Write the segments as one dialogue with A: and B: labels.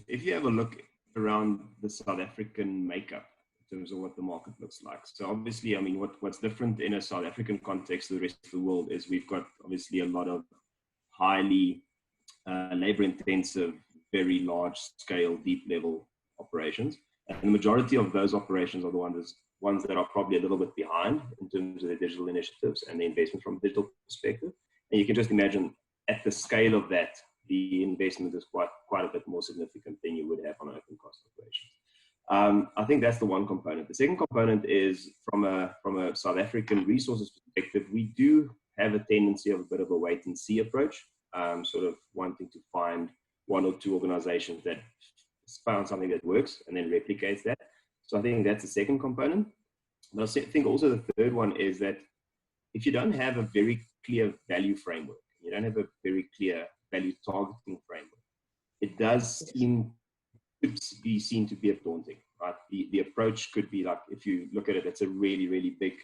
A: if you have a look around the South African makeup in terms of what the market looks like. So obviously, I mean, what's different in a South African context to the rest of the world is we've got obviously a lot of highly labor intensive, very large scale, deep level operations. And the majority of those operations are the ones that are probably a little bit behind in terms of their digital initiatives and the investment from a digital perspective. And you can just imagine at the scale of that, the investment is quite a bit more significant than you would have on an open cost operation. I think that's the one component. The second component is from a South African resources perspective, we do have a tendency of a bit of a wait and see approach, sort of wanting to find one or two organizations that found something that works and then replicates that. So I think that's the second component. But I think also the third one is that if you don't have a very clear value framework, you don't have a very clear value targeting framework, it does seem to be seen to be a daunting, right? The approach could be like, if you look at it, it's a really, really big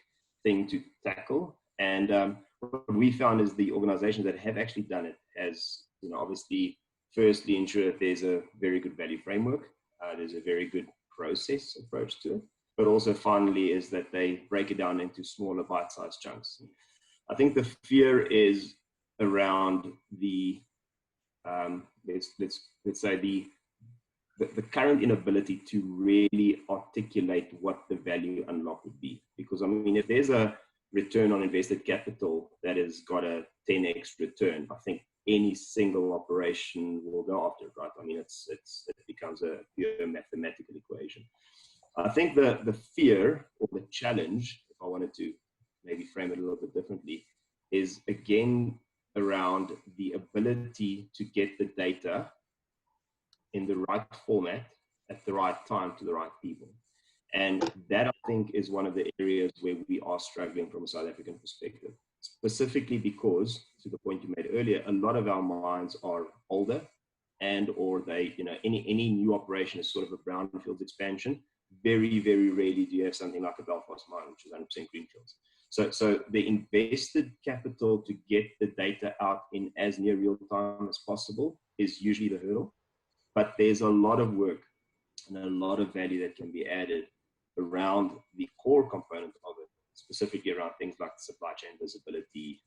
A: thing to tackle. And what we found is the organizations that have actually done it has, obviously, firstly, ensure that there's a very good value framework, there's a very good process approach to it, but also finally is that they break it down into smaller bite-sized chunks. I think the fear is around the, let's say the current inability to really articulate what the value unlock would be. Because I mean, if there's a return on invested capital that has got a 10x return, I think any single operation will go after it, right? I mean, it becomes a pure mathematical equation. I think the fear or the challenge, if I wanted to maybe frame it a little bit differently, is again around the ability to get the data in the right format at the right time to the right people. And that, I think, is one of the areas where we are struggling from a South African perspective, specifically because, to the point you made earlier, a lot of our mines are older, and or they, any new operation is sort of a brownfields expansion. Very, very rarely do you have something like a Belfast mine, which is 100% greenfields. So the invested capital to get the data out in as near real time as possible is usually the hurdle. But there's a lot of work and a lot of value that can be added around the core component of it, specifically around things like supply chain visibility,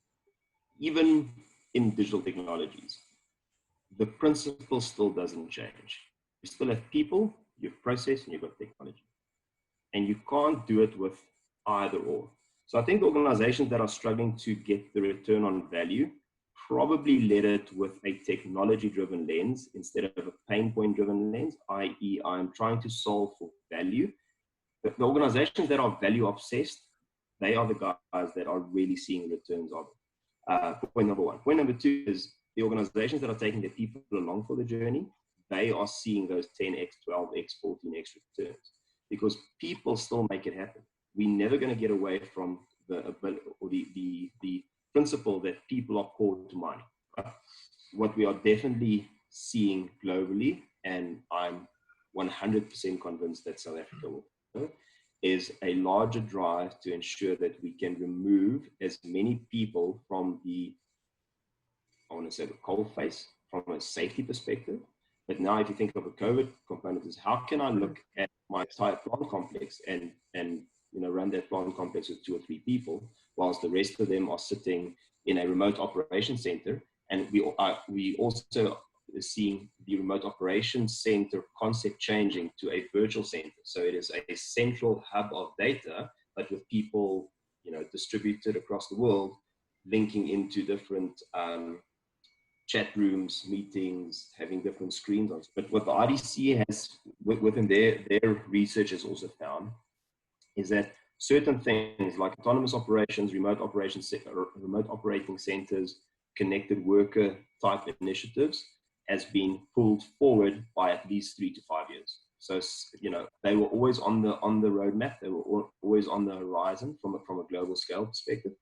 A: even in digital technologies. The principle still doesn't change. You still have people, you have process, and you've got technology. And you can't do it with either or. So I think organizations that are struggling to get the return on value probably led it with a technology-driven lens instead of a pain point-driven lens, i.e. I'm trying to solve for value. The organizations that are value-obsessed, they are the guys that are really seeing returns of it. Point number one. Point number two is the organizations that are taking their people along for the journey, they are seeing those 10x, 12x, 14x returns because people still make it happen. We're never going to get away from the principle that people are core to mining. What we are definitely seeing globally, and I'm 100% convinced that South Africa will do, is a larger drive to ensure that we can remove as many people from the, I want to say, the coal face from a safety perspective. But now if you think of a COVID component, is how can I look at my entire plant complex and run that plant complex with 2 or 3 people, whilst the rest of them are sitting in a remote operation center. And we also seeing the remote operation center concept changing to a virtual center. So it is a central hub of data, but with people, distributed across the world, linking into different chat rooms, meetings, having different screens on. But what the RDC has within their research has also found is that certain things like autonomous operations, remote operating centers, connected worker type initiatives has been pulled forward by at least 3 to 5 years. So, they were always on the roadmap. They were always on the horizon from a global scale perspective.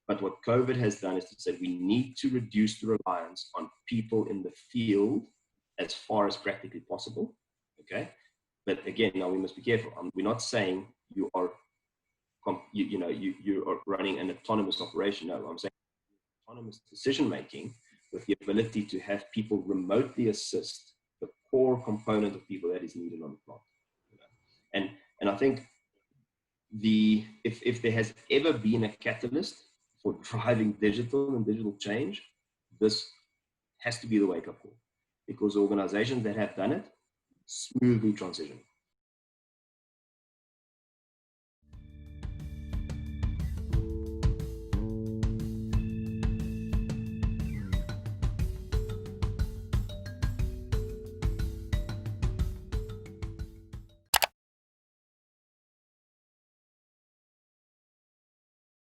A: But what COVID has done is to say we need to reduce the reliance on people in the field as far as practically possible. Okay. But again, now we must be careful. We're not saying you are running an autonomous operation. No, I'm saying autonomous decision making with the ability to have people remotely assist the core component of people that is needed on the plant. You know? And I think if there has ever been a catalyst for driving digital and digital change, this has to be the wake-up call, because organizations that have done it smoothly transition.